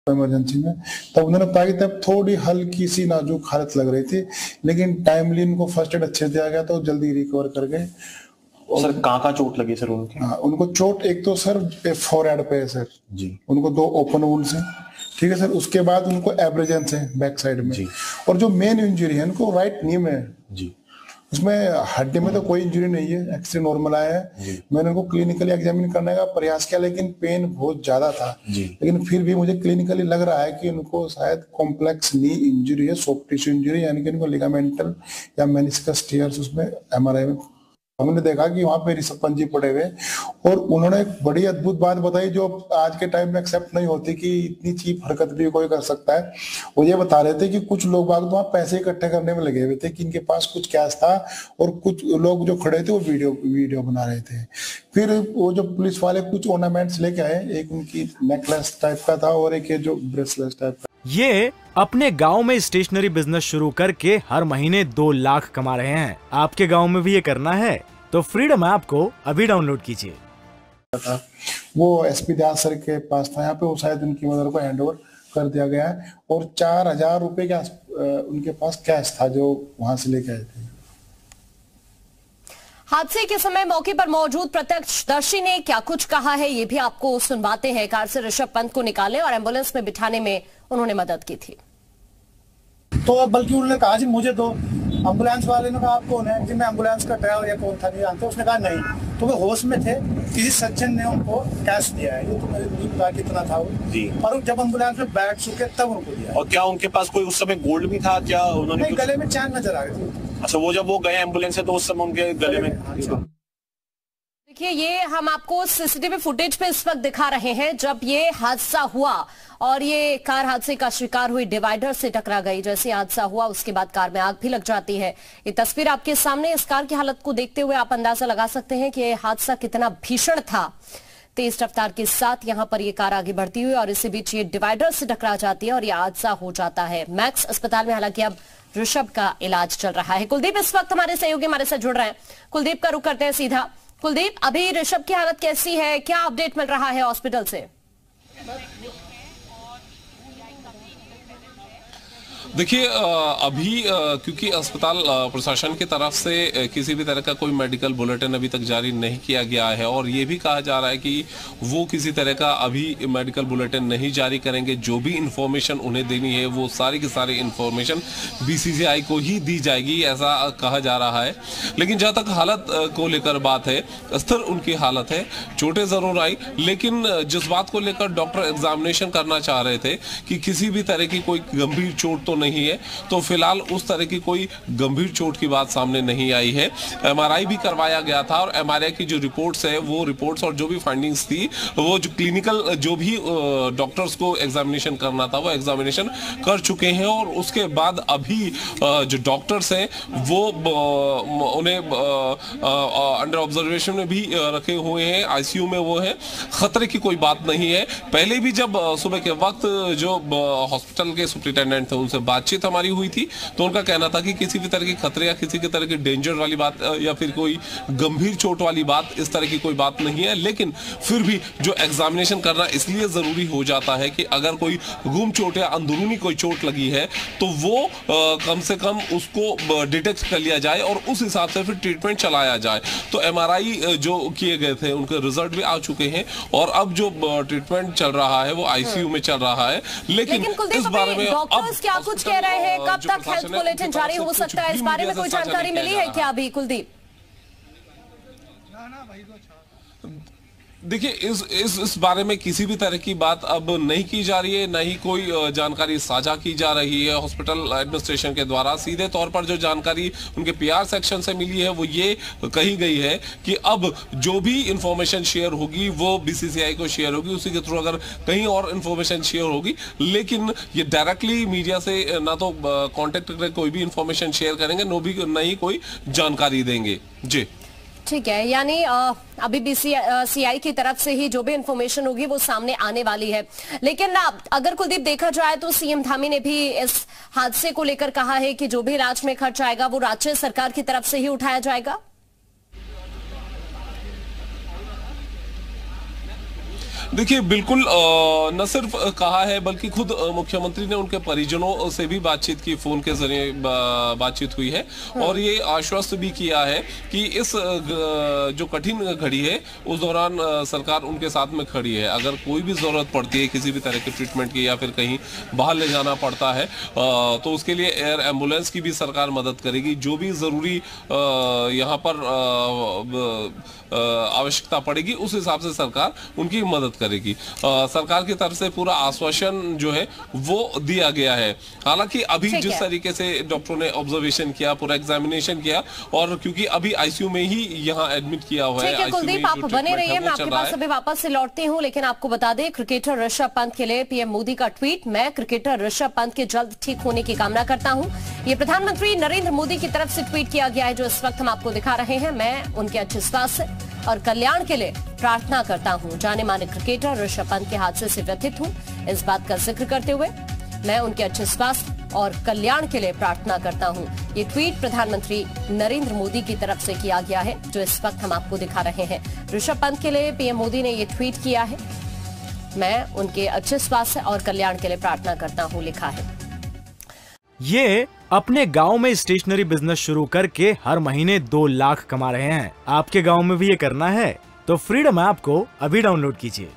Emergency में, तब उन्होंने बताया कि तब थोड़ी हल्की सी नाजुक हालत लग रही थी, लेकिन टाइमली उनको फर्स्ट एड अच्छे से दिया गया तो जल्दी रिकवर कर गए। सर कहाँ चोट लगी सर उनकी? हाँ, उनको चोट एक तो सर फोरहेड पे है सर जी, उनको 2 ओपन वुंड्स हैं, ठीक है सर। उसके बाद उनको एब्रेजन्स है बैक साइड में जी। और जो मेन इंजरी है उनको राइट नी में है जी। उसमें हड्डी में तो कोई इंजरी नहीं है, एक्सरे नॉर्मल आया है। मैंने उनको क्लिनिकली एग्जामिन करने का प्रयास किया, लेकिन पेन बहुत ज्यादा था जी। लेकिन फिर भी मुझे क्लिनिकली लग रहा है कि उनको शायद कॉम्प्लेक्स नी इंजरी है, सॉफ्ट टिश्यू इंजरी, यानी कि उनको लिगामेंटल या मेनिस्कस टियर्स उसमें एमआरआई में हमने देखा कि वहां पे ऋषभ पंत जी पड़े हुए। और उन्होंने एक बड़ी अद्भुत बात बताई जो आज के टाइम में एक्सेप्ट नहीं होती कि इतनी चीप हरकत भी कोई कर सकता है। वो ये बता रहे थे कि कुछ लोग बाग तो वहां पैसे इकट्ठे करने में लगे हुए थे कि इनके पास कुछ कैश था, और कुछ लोग जो खड़े थे वो वीडियो बना रहे थे। फिर वो जो पुलिस वाले कुछ ऑर्नामेंट्स लेके आए, एक उनकी नेकलेस टाइप का था और एक ये जो ब्रेसलेट टाइप का। ये अपने गांव में स्टेशनरी बिजनेस शुरू करके हर महीने 2 लाख कमा रहे हैं। आपके गांव में भी ये करना है तो फ्रीडम ऐप को अभी डाउनलोड कीजिए। वो एसपी दास सर के पास था, यहाँ पे वो शायद उनकी मदर को हैंडओवर कर दिया गया है, और 4000 रुपए का उनके पास कैश था जो वहां से लेके आए थे। हादसे के समय मौके पर मौजूद प्रत्यक्षदर्शी ने क्या कुछ कहा है ये भी आपको सुनवाते हैं। कार से ऋषभ पंत को निकालने और एम्बुलेंस में बिठाने में उन्होंने मदद की थी। तो बल्कि उन्होंने कहा जी मुझे दो। एम्बुलेंस वाले ने कहा आप कौन है जी? मैं एम्बुलेंस का ड्राइवर या कौन था नहीं जानते। उसने कहा नहीं। तो वो होश में थे, किसी सज्जन ने उनको कैश दिया है, ये तो मुझे नहीं पता कितना था वो जी। और जब एम्बुलेंस में बैठ चुके तब उनको दिया। और क्या उनके पास कोई उस समय गोल्ड भी था क्या? उन्होंने गले में चैन नजर आ रही थी। अच्छा, वो जब वो गए एम्बुलेंस से तो उस समय उनके गले में। देखिए, ये हम आपको सीसीटीवी फुटेज पे इस वक्त दिखा रहे हैं जब ये हादसा हुआ और ये कार हादसे का शिकार हुई, डिवाइडर से टकरा गई। जैसे हादसा हुआ उसके बाद कार में आग भी लग जाती है। ये तस्वीर आपके सामने, इस कार की हालत को देखते हुए आप अंदाजा लगा सकते हैं कि ये हादसा कितना भीषण था। तेज रफ्तार के साथ यहां पर ये कार आगे बढ़ती हुई और इसी बीच ये डिवाइडर से टकरा जाती है और ये हादसा हो जाता है। मैक्स अस्पताल में हालांकि अब ऋषभ का इलाज चल रहा है। कुलदीप इस वक्त हमारे सहयोगी हमारे साथ जुड़ रहे हैं। कुलदीप का रुख करते हैं सीधा। कुलदीप, अभी ऋषभ की हालत कैसी है, क्या अपडेट मिल रहा है हॉस्पिटल से? देखिए, अभी क्योंकि अस्पताल प्रशासन की तरफ से किसी भी तरह का कोई मेडिकल बुलेटिन अभी तक जारी नहीं किया गया है, और ये भी कहा जा रहा है कि वो किसी तरह का अभी मेडिकल बुलेटिन नहीं जारी करेंगे। जो भी इंफॉर्मेशन उन्हें देनी है वो सारी की सारी इंफॉर्मेशन बीसीसीआई को ही दी जाएगी, ऐसा कहा जा रहा है। लेकिन जहाँ तक हालत को लेकर बात है, स्थिर उनकी हालत है। चोटें जरूर आई, लेकिन जिस बात को लेकर डॉक्टर एग्जामिनेशन करना चाह रहे थे कि किसी भी तरह की कोई गंभीर चोट तो नहीं है, तो फिलहाल उस तरह की कोई गंभीर चोट की बात सामने नहीं आई है। एमआरआई भी करवाया गया था और एमआरआई की जो रिपोर्ट्स है वो रिपोर्ट्स और जो भी फाइंडिंग्स थी वो जो क्लिनिकल जो भी डॉक्टर्स को एग्जामिनेशन करना था वो एग्जामिनेशन कर चुके हैं। और उसके बाद अभी जो डॉक्टर्स हैं वो उन्हें अंडर ऑब्जर्वेशन में भी रखे हुए हैं, आईसीयू में वो है। खतरे की कोई बात नहीं है। पहले भी जब सुबह के वक्त जो हॉस्पिटल के सुप्रिंटेंडेंट थे उनसे बातचीत हमारी हुई थी तो उनका कहना था कि किसी भी तरह की खतरे या किसी की तरह की डेंजर वाली बात या फिर कोई गंभीर चोट वाली बात, इस तरह की कोई बात नहीं है। लेकिन फिर भी जो एग्जामिनेशन करना इसलिए जरूरी हो जाता है कि अगर कोई गुम चोट या अंदरूनी कोई चोट लगी है तो वो कम से कम उसको डिटेक्ट कर लिया जाए और उस हिसाब से फिर ट्रीटमेंट चलाया जाए। तो एमआरआई जो किए गए थे उनके रिजल्ट भी आ चुके हैं और अब जो ट्रीटमेंट चल रहा है वो आईसीयू में चल रहा है। लेकिन इस बारे में डॉक्टर्स क्या कुछ कह रहे हैं, कब तक हेल्थ बुलेटिन जारी हो सकता है, इस बारे में कोई जानकारी मिली है क्या अभी कुलदीप? देखिए, इस बारे में किसी भी तरह की बात अब नहीं की जा रही है, न ही कोई जानकारी साझा की जा रही है हॉस्पिटल एडमिनिस्ट्रेशन के द्वारा। सीधे तौर पर जो जानकारी उनके पीआर सेक्शन से मिली है वो ये कही गई है कि अब जो भी इंफॉर्मेशन शेयर होगी वो बीसीसीआई को शेयर होगी, उसी के थ्रू अगर कहीं और इंफॉर्मेशन शेयर होगी। लेकिन ये डायरेक्टली मीडिया से ना तो कॉन्टेक्ट करके कोई भी इंफॉर्मेशन शेयर करेंगे, न ही कोई जानकारी देंगे। जी ठीक है, यानी अभी बीसीसीआई की तरफ से ही जो भी इंफॉर्मेशन होगी वो सामने आने वाली है। लेकिन अगर कुलदीप देखा जाए तो सीएम धामी ने भी इस हादसे को लेकर कहा है कि जो भी राज्य में खर्च आएगा वो राज्य सरकार की तरफ से ही उठाया जाएगा। देखिए बिल्कुल न सिर्फ कहा है बल्कि खुद मुख्यमंत्री ने उनके परिजनों से भी बातचीत की, फोन के जरिए बातचीत हुई है और ये आश्वस्त भी किया है कि इस जो कठिन घड़ी है उस दौरान सरकार उनके साथ में खड़ी है। अगर कोई भी जरूरत पड़ती है किसी भी तरह के ट्रीटमेंट की या फिर कहीं बाहर ले जाना पड़ता है तो उसके लिए एयर एम्बुलेंस की भी सरकार मदद करेगी। जो भी जरूरी यहाँ पर आवश्यकता पड़ेगी उस हिसाब से सरकार उनकी मदद करेगी। सरकार की तरफ से पूरा आश्वासन जो है वो दिया गया है। हालांकि अभी जिस तरीके से डॉक्टरों ने ऑब्जर्वेशन किया, पूरा एग्जामिनेशन किया और क्योंकि अभी आईसीयू में ही यहाँ एडमिट किया हुआ है। कुलदीप आप बने रहिए, मैं आपके पास अभी वापस से लौटती हूँ, लेकिन आपको बता दें क्रिकेटर ऋषभ पंत के लिए पीएम मोदी का ट्वीट। मैं क्रिकेटर ऋषभ पंत के जल्द ठीक होने की कामना करता हूँ। ये प्रधानमंत्री नरेंद्र मोदी की तरफ से ट्वीट किया गया है जो इस वक्त हम आपको दिखा रहे हैं। मैं उनके अच्छे स्वास्थ्य और कल्याण के लिए प्रार्थना करता हूं। जाने माने क्रिकेटर ऋषभ पंत के हादसे से व्यथित हूं। इस बात का जिक्र करते हुए मैं उनके अच्छे स्वास्थ्य और कल्याण के लिए प्रार्थना करता हूं। ये ट्वीट प्रधानमंत्री नरेंद्र मोदी की तरफ से किया गया है जो इस वक्त हम आपको दिखा रहे हैं। ऋषभ पंत के लिए पीएम मोदी ने ये ट्वीट किया है। मैं उनके अच्छे स्वास्थ्य और कल्याण के लिए प्रार्थना करता हूं, लिखा है। ये अपने गांव में स्टेशनरी बिजनेस शुरू करके हर महीने 2 लाख कमा रहे हैं। आपके गांव में भी ये करना है तो फ्रीडम ऐप को अभी डाउनलोड कीजिए।